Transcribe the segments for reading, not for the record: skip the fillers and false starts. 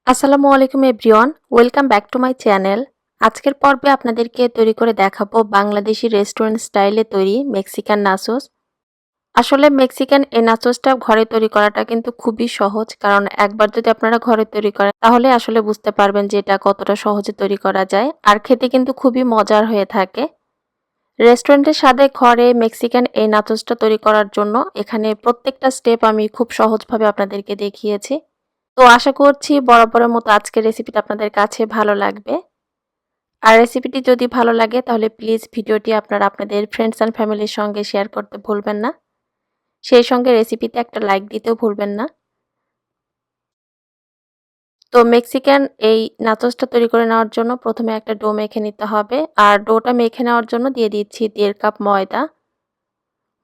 Assalamualikum everyone, welcome back to my channel. আজকের পর্বে আপনাদেরকে তৈরি করে দেখাবো বাংলাদেশি রেস্টুরেন্ট স্টাইলে তৈরি মেক্সিকান নাচোস। আসলে মেক্সিকান এই নাচোসটা ঘরে তৈরি করাটা কিন্তু খুবই সহজ, কারণ একবার যদি আপনারা ঘরে তৈরি করেন তাহলে আসলে বুঝতে পারবেন যে এটা কতটা সহজে তৈরি করা যায়, আর খেতে কিন্তু খুবই মজার হয়ে থাকে। রেস্টুরেন্টের স্বাদে ঘরে মেক্সিকান এই নাচোসটা তৈরি করার জন্য এখানে প্রত্যেকটা স্টেপ আমি খুব সহজভাবে আপনাদেরকে দেখিয়েছি। তো আশা করছি বরাবরের মতো আজকের রেসিপিটা আপনাদের কাছে ভালো লাগবে। আর রেসিপিটি যদি ভালো লাগে তাহলে প্লিজ ভিডিওটি আপনারা আপনাদের ফ্রেন্ডস অ্যান্ড ফ্যামিলির সঙ্গে শেয়ার করতে ভুলবেন না। সেই সঙ্গে রেসিপিতে একটা লাইক দিতেও ভুলবেন না। তো মেক্সিকান এই নাচোসটা তৈরি করে নেওয়ার জন্য প্রথমে একটা ডো মেখে নিতে হবে। আর ডোটা মেখে নেওয়ার জন্য দিয়ে দিচ্ছি 1.5 কাপ ময়দা।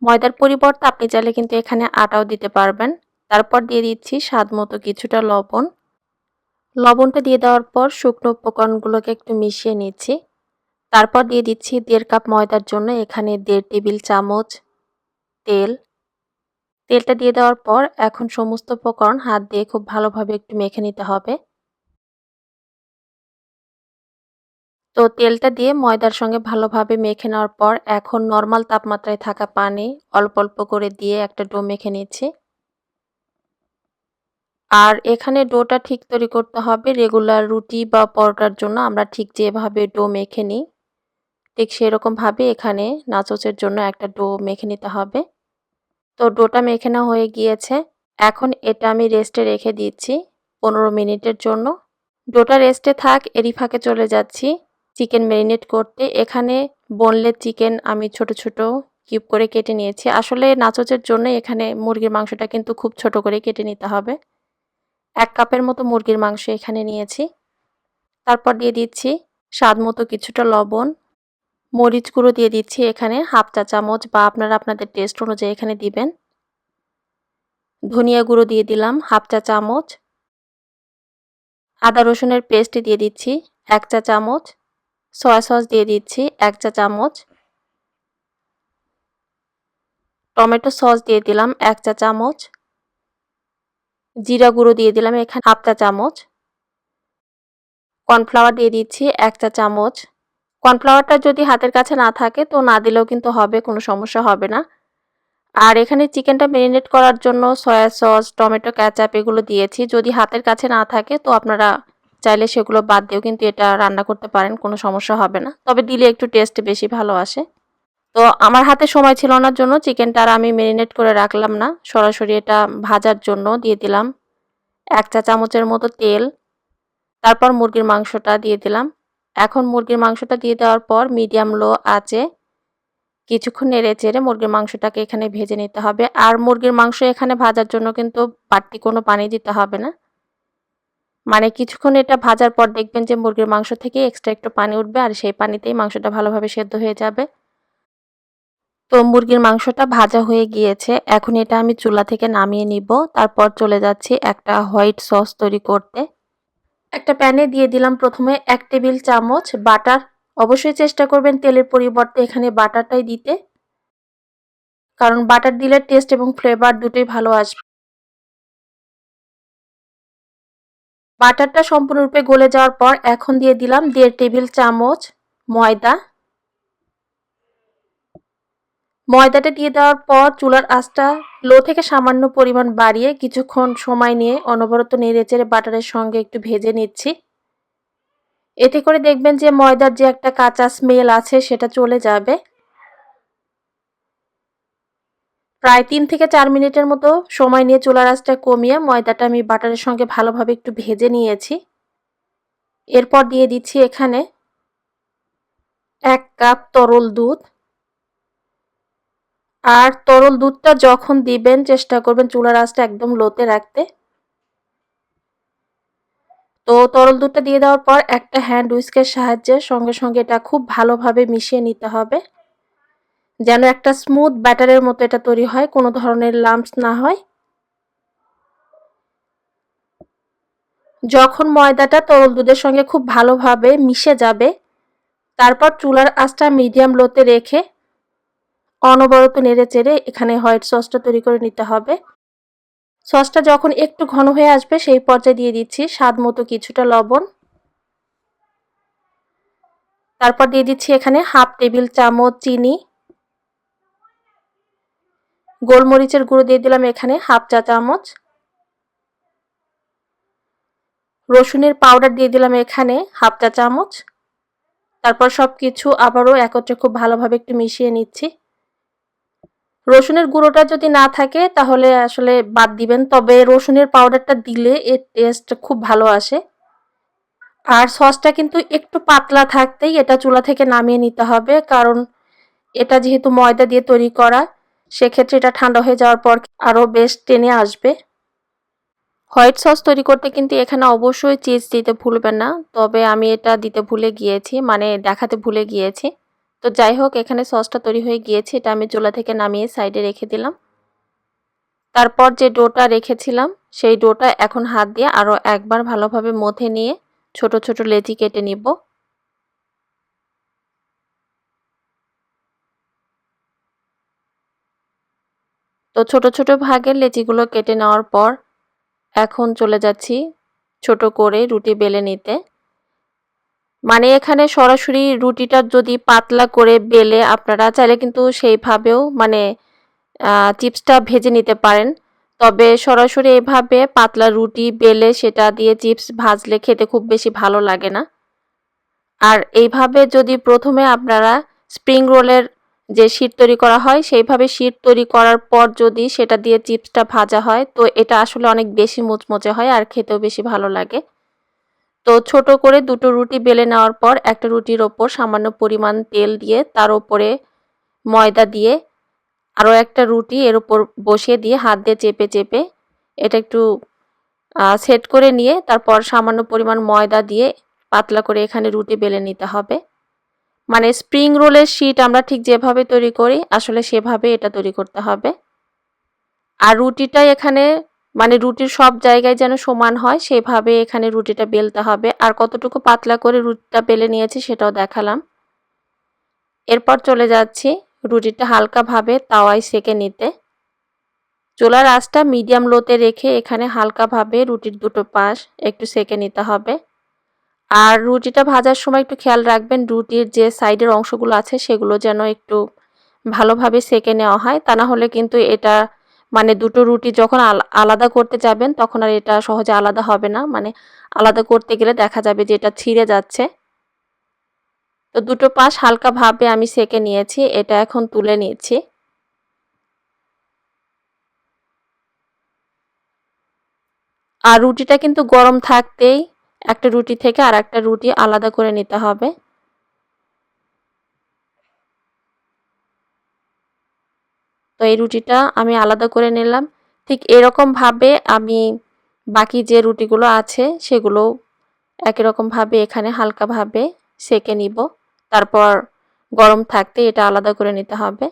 ময়দার পরিবর্তে আপনি চাইলে কিন্তু এখানে আটাও দিতে পারবেন। তারপর দিয়ে দিচ্ছি স্বাদ মতো কিছুটা লবণ। লবণটা দিয়ে দেওয়ার পর শুকনো উপকরণগুলোকে একটু মিশিয়ে নিচ্ছি। তারপর দিয়ে দিচ্ছি 1.5 কাপ ময়দার জন্য এখানে 1.5 টেবিল চামচ তেল। তেলটা দিয়ে দেওয়ার পর এখন সমস্ত উপকরণ হাত দিয়ে খুব ভালোভাবে একটু মেখে নিতে হবে। তো তেলটা দিয়ে ময়দার সঙ্গে ভালোভাবে মেখে নেওয়ার পর এখন নরমাল তাপমাত্রায় থাকা পানি অল্প অল্প করে দিয়ে একটা ডো মেখে নিচ্ছি। আর এখানে ডোটা ঠিক তৈরি করতে হবে রেগুলার রুটি বা পরোটার জন্য আমরা ঠিক যেভাবে ডো মেখে নিই, ঠিক সেরকমভাবে এখানে নাচোসের জন্য একটা ডো মেখে নিতে হবে। তো ডোটা মেখে নেওয়া হয়ে গিয়েছে। এখন এটা আমি রেস্টে রেখে দিচ্ছি 15 মিনিটের জন্য। ডোটা রেস্টে থাক, এরই ফাঁকে চলে যাচ্ছি চিকেন ম্যারিনেট করতে। এখানে বোনলেস চিকেন আমি ছোট ছোট কিউব করে কেটে নিয়েছি। আসলে নাচোসের জন্য এখানে মুরগির মাংসটা কিন্তু খুব ছোট করে কেটে নিতে হবে। 1 কাপের মতো মুরগির মাংস এখানে নিয়েছি। তারপর দিয়ে দিচ্ছি স্বাদ মতো কিছুটা লবণ। মরিচ গুঁড়ো দিয়ে দিচ্ছি এখানে 1/2 চা চামচ, বা আপনারা আপনাদের টেস্ট অনুযায়ী এখানে দিবেন। ধনিয়া গুঁড়ো দিয়ে দিলাম 1/2 চা চামচ। আদা রসুনের পেস্ট দিয়ে দিচ্ছি 1 চা চামচ। সয়া সস দিয়ে দিচ্ছি 1 চা চামচ। টমেটো সস দিয়ে দিলাম 1 চা চামচ। জিরা গুঁড়ো দিয়ে দিলাম এখানে 1/2 চা চামচ। কর্নফ্লাওয়ার দিয়ে দিচ্ছি 1 চা চামচ। কর্নফ্লাওয়ারটা যদি হাতের কাছে না থাকে তো না দিলেও কিন্তু হবে, কোনো সমস্যা হবে না। আর এখানে চিকেনটা ম্যারিনেট করার জন্য সয়া সস, টমেটো কেচাপ এগুলো দিয়েছি। যদি হাতের কাছে না থাকে তো আপনারা চাইলে সেগুলো বাদ দিয়েও কিন্তু এটা রান্না করতে পারেন, কোনো সমস্যা হবে না। তবে দিলে একটু টেস্ট বেশি ভালো আসে। তো আমার হাতে সময় ছিল না জন্য চিকেনটা আর আমি ম্যারিনেট করে রাখলাম না, সরাসরি এটা ভাজার জন্য দিয়ে দিলাম 1 চা চামচের মতো তেল। তারপর মুরগির মাংসটা দিয়ে দিলাম। এখন মুরগির মাংসটা দিয়ে দেওয়ার পর মিডিয়াম লো আঁচে কিছুক্ষণ নেড়েচেড়ে মুরগির মাংসটাকে এখানে ভেজে নিতে হবে। আর মুরগির মাংস এখানে ভাজার জন্য কিন্তু বাড়তি কোনো পানি দিতে হবে না। মানে কিছুক্ষণ এটা ভাজার পর দেখবেন যে মুরগির মাংস থেকে এক্সট্রা একটু পানি উঠবে, আর সেই পানিতেই মাংসটা ভালোভাবে সেদ্ধ হয়ে যাবে। তো মুরগির মাংসটা ভাজা হয়ে গিয়েছে, এখন এটা আমি চুলা থেকে নামিয়ে নিব। তারপর চলে যাচ্ছি একটা হোয়াইট সস তৈরি করতে। একটা প্যানে দিয়ে দিলাম প্রথমে 1 টেবিল চামচ বাটার। অবশ্যই চেষ্টা করবেন তেলের পরিবর্তে এখানে বাটারটাই দিতে, কারণ বাটার দিলে টেস্ট এবং ফ্লেভার দুটোই ভালো আসবে। বাটারটা সম্পূর্ণরূপে গলে যাওয়ার পর এখন দিয়ে দিলাম 1.5 টেবিল চামচ ময়দা। ময়দাটা দিয়ে দেওয়ার পর চুলার আঁচটা লো থেকে সামান্য পরিমাণ বাড়িয়ে কিছুক্ষণ সময় নিয়ে অনবরত নেড়েচেড়ে বাটারের সঙ্গে একটু ভেজে নিচ্ছি। এতে করে দেখবেন যে ময়দার যে একটা কাঁচা স্মেল আছে সেটা চলে যাবে। প্রায় 3 থেকে 4 মিনিটের মতো সময় নিয়ে চুলার আঁচটা কমিয়ে ময়দাটা আমি বাটারের সঙ্গে ভালোভাবে একটু ভেজে নিয়েছি। এরপর দিয়ে দিচ্ছি এখানে 1 কাপ তরল দুধ। আর তরল দুধটা যখন দিবেন চেষ্টা করবেন চুলার আঁচটা একদম লোতে রাখতে। তো তরল দুধটা দিয়ে দেওয়ার পর একটা হ্যান্ড হুইস্কের সাহায্যে সঙ্গে সঙ্গে এটা খুব ভালোভাবে মিশিয়ে নিতে হবে, যেন একটা স্মুথ ব্যাটারের মতো এটা তৈরি হয়, কোনো ধরনের লাম্পস না হয়। যখন ময়দাটা তরল দুধের সঙ্গে খুব ভালোভাবে মিশে যাবে তারপর চুলার আঁচটা মিডিয়াম লোতে রেখে অনবরত নেড়েচেড়ে এখানে হোয়াইট সসটা তৈরি করে নিতে হবে। সসটা যখন একটু ঘন হয়ে আসবে সেই পর্যায়ে দিয়ে দিচ্ছি স্বাদ মতো কিছুটা লবণ। তারপর দিয়ে দিচ্ছি এখানে হাফ টেবিল চামচ চিনি। গোলমরিচের গুঁড়ো দিয়ে দিলাম এখানে হাফ চা চামচ। রসুনের পাউডার দিয়ে দিলাম এখানে হাফ চা চামচ। তারপর সবকিছু আবারও একত্রে খুব ভালোভাবে একটু মিশিয়ে নিচ্ছি। রসুনের গুঁড়োটা যদি না থাকে তাহলে আসলে বাদ দিবেন, তবে রসুনের পাউডারটা দিলে এর টেস্ট খুব ভালো আসে। আর সসটা কিন্তু একটু পাতলা থাকতেই এটা চুলা থেকে নামিয়ে নিতে হবে, কারণ এটা যেহেতু ময়দা দিয়ে তৈরি করা, সেক্ষেত্রে এটা ঠান্ডা হয়ে যাওয়ার পর আরও বেশ টেনে আসবে। হোয়াইট সস তৈরি করতে কিন্তু এখানে অবশ্যই চিজ দিতে ভুলবেন না, তবে আমি এটা দিতে ভুলে গিয়েছি, মানে দেখাতে ভুলে গিয়েছি। তো যাই হোক, এখানে সসটা তৈরি হয়ে গিয়েছে, এটা আমি চুলা থেকে নামিয়ে সাইডে রেখে দিলাম। তারপর যে ডোটা রেখেছিলাম সেই ডোটা এখন হাত দিয়ে আরও একবার ভালোভাবে মথে নিয়ে ছোট ছোট লেচি কেটে নিব। তো ছোট ছোট ভাগের লেচিগুলো কেটে নেওয়ার পর এখন চলে যাচ্ছি ছোট করে রুটি বেলে নিতে। মানে এখানে সরাসরি রুটিটা যদি পাতলা করে বেলে আপনারা চাইলে কিন্তু সেইভাবেও মানে চিপসটা ভেজে নিতে পারেন, তবে সরাসরি এভাবে পাতলা রুটি বেলে সেটা দিয়ে চিপস ভাজলে খেতে খুব বেশি ভালো লাগে না। আর এইভাবে যদি প্রথমে আপনারা স্প্রিং রোলের যে শীট তৈরি করা হয় সেইভাবে শীট তৈরি করার পর যদি সেটা দিয়ে চিপসটা ভাজা হয় তো এটা আসলে অনেক বেশি মুচমুচে হয় আর খেতেও বেশি ভালো লাগে। তো ছোট করে দুটো রুটি বেলে নেওয়ার পর একটা রুটির ওপর সামান্য পরিমাণ তেল দিয়ে তার ওপরে ময়দা দিয়ে আরও একটা রুটি এর উপর বসিয়ে দিয়ে হাত দিয়ে চেপে চেপে এটা একটু সেট করে নিয়ে তারপর সামান্য পরিমাণ ময়দা দিয়ে পাতলা করে এখানে রুটি বেলে নিতে হবে। মানে স্প্রিং রোলের শীট আমরা ঠিক যেভাবে তৈরি করি আসলে সেভাবে এটা তৈরি করতে হবে। আর রুটিটা এখানে মানে রুটির সব জায়গায় যেন সমান হয় সেভাবে এখানে রুটিটা বেলতে হবে। আর কতটুকু পাতলা করে রুটিটা বেলে নিয়েছি সেটাও দেখালাম। এরপর চলে যাচ্ছি রুটিটা হালকাভাবে তাওয়ায় সেঁকে নিতে। চুলার আঁচটা মিডিয়াম লোতে রেখে এখানে হালকাভাবে রুটির দুটো পাশ একটু সেঁকে নিতে হবে। আর রুটিটা ভাজার সময় একটু খেয়াল রাখবেন রুটির যে সাইডের অংশগুলো আছে সেগুলো যেন একটু ভালোভাবে সেঁকে নেওয়া হয়, তা না হলে কিন্তু এটা মানে দুটো রুটি যখন আলাদা করতে যাবেন তখন আর এটা সহজে আলাদা হবে না, মানে আলাদা করতে গেলে দেখা যাবে যে এটা ছিঁড়ে যাচ্ছে। তো দুটো পাশ হালকাভাবে আমি সেঁকে নিয়েছি, এটা এখন তুলে নিচ্ছি। আর রুটিটা কিন্তু গরম থাকতেই একটা রুটি থেকে আর একটা রুটি আলাদা করে নিতে হবে। তো এই রুটিটা আমি আলাদা করে নিলাম। ঠিক এরকমভাবে আমি বাকি যে রুটিগুলো আছে সেগুলো একই রকমভাবে এখানে হালকাভাবে সেঁকে নিব। তারপর গরম থাকতে এটা আলাদা করে নিতে হবে।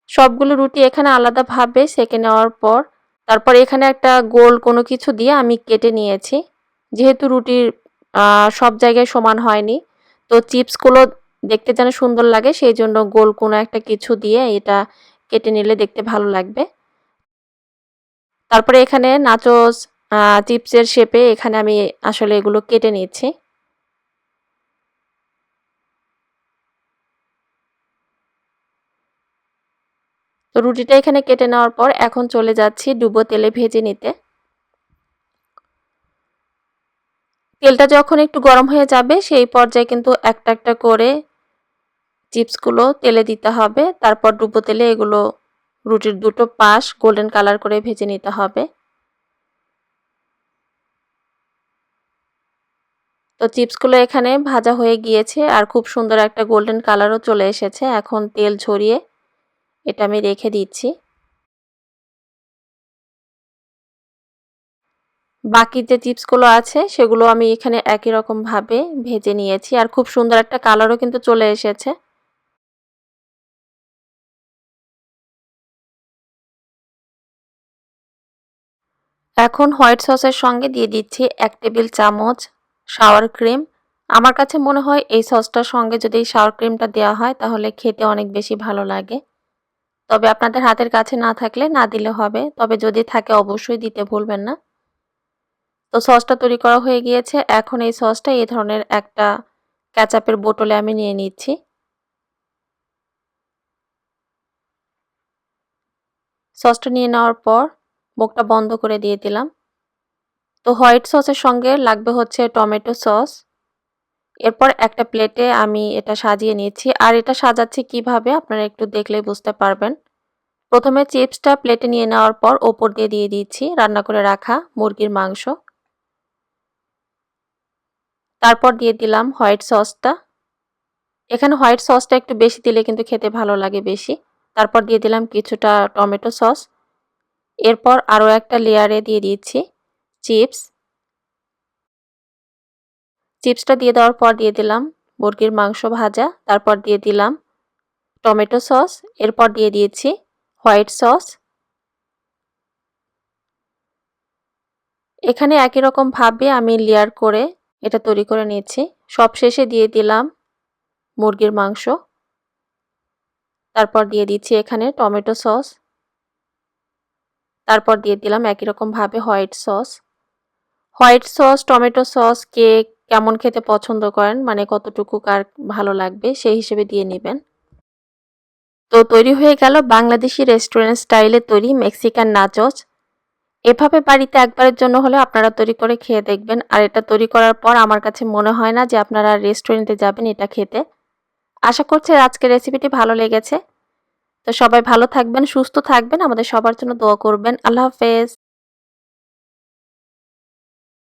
সবগুলো রুটি এখানে আলাদাভাবে সেঁকে নেওয়ার পর তারপর এখানে একটা গোল কোনো কিছু দিয়ে আমি কেটে নিয়েছি। যেহেতু রুটির সব জায়গায় সমান হয়নি, তো চিপসগুলো দেখতে যেন সুন্দর লাগে সেই জন্য গোল কোনো একটা কিছু দিয়ে এটা কেটে নিলে দেখতে ভালো লাগবে। তারপরে এখানে নাচোস চিপসের শেপে এখানে আমি আসলে এগুলো কেটে নিচ্ছি। তো রুটিটা এখানে কেটে নেওয়ার পর এখন চলে যাচ্ছি ডুবো তেলে ভেজে নিতে। তেলটা যখন একটু গরম হয়ে যাবে সেই পর্যায়ে কিন্তু একটা একটা করে চিপসগুলো তেলে দিতে হবে। তারপর ডুবো তেলে এগুলো রুটির দুটো পাশ গোল্ডেন কালার করে ভেজে নিতে হবে। তো চিপসগুলো এখানে ভাজা হয়ে গিয়েছে আর খুব সুন্দর একটা গোল্ডেন কালারও চলে এসেছে। এখন তেল ঝরিয়ে এটা আমি রেখে দিচ্ছি। বাকি যে চিপসগুলো আছে সেগুলো আমি এখানে একই রকমভাবে ভেজে নিয়েছি আর খুব সুন্দর একটা কালারও কিন্তু চলে এসেছে। এখন হোয়াইট সসের সঙ্গে দিয়ে দিচ্ছি 1 টেবিল চামচ সাওয়ার ক্রিম। আমার কাছে মনে হয় এই সসটার সঙ্গে যদি সাওয়ার ক্রিমটা দেওয়া হয় তাহলে খেতে অনেক বেশি ভালো লাগে। তবে আপনাদের হাতের কাছে না থাকলে না দিলে হবে, তবে যদি থাকে অবশ্যই দিতে ভুলবেন না। তো সসটা তৈরি করা হয়ে গিয়েছে। এখন এই সসটা এই ধরনের একটা কেচাপের বোতলে আমি নিয়ে নিচ্ছি। সসটা নিয়ে নেওয়ার পর মুখটা বন্ধ করে দিয়ে দিলাম। তো হোয়াইট সসের সঙ্গে লাগবে হচ্ছে টমেটো সস। এরপর একটা প্লেটে আমি এটা সাজিয়ে নিচ্ছি, আর এটা সাজাচ্ছি কিভাবে আপনারা একটু দেখলেই বুঝতে পারবেন। প্রথমে চিপসটা প্লেটে নিয়ে নেওয়ার পর ওপর দিয়ে দিয়ে দিচ্ছি রান্না করে রাখা মুরগির মাংস। তারপর দিয়ে দিলাম হোয়াইট সসটা। এখানে হোয়াইট সসটা একটু বেশি দিলে কিন্তু খেতে ভালো লাগে বেশি। তারপর দিয়ে দিলাম কিছুটা টমেটো সস। এরপর আরও একটা লেয়ারে দিয়ে দিচ্ছি চিপস। চিপসটা দিয়ে দেওয়ার পর দিয়ে দিলাম মুরগির মাংস ভাজা। তারপর দিয়ে দিলাম টমেটো সস। এরপর দিয়ে দিয়েছি হোয়াইট সস। এখানে একই রকম ভাবে আমি লেয়ার করে এটা তৈরি করে নিয়েছি। সবশেষে দিয়ে দিলাম মুরগির মাংস। তারপর দিয়ে দিচ্ছি এখানে টমেটো সস। তারপর দিয়ে দিলাম একই রকম ভাবে white sauce. White sauce, tomato sauce কে কেমন খেতে পছন্দ করেন, মানে কতটুকু কার ভালো লাগবে সেই হিসেবে দিয়ে নেবেন। তো তৈরি হয়ে গেল বাংলাদেশি রেস্টুরেন্ট স্টাইলে তৈরি মেক্সিকান নাচোস। এভাবে বাড়িতে একবারের জন্য হলে আপনারা তৈরি করে খেয়ে দেখবেন, আর এটা তৈরি করার পর আমার কাছে মনে হয় না যে আপনারা রেস্টুরেন্টে যাবেন এটা খেতে। আশা করছি আজকের রেসিপিটি ভালো লেগেছে। তো সবাই ভালো থাকবেন, সুস্থ থাকবেন, আমাদের সবার জন্য দোয়া করবেন। আল্লাহ হাফেজ।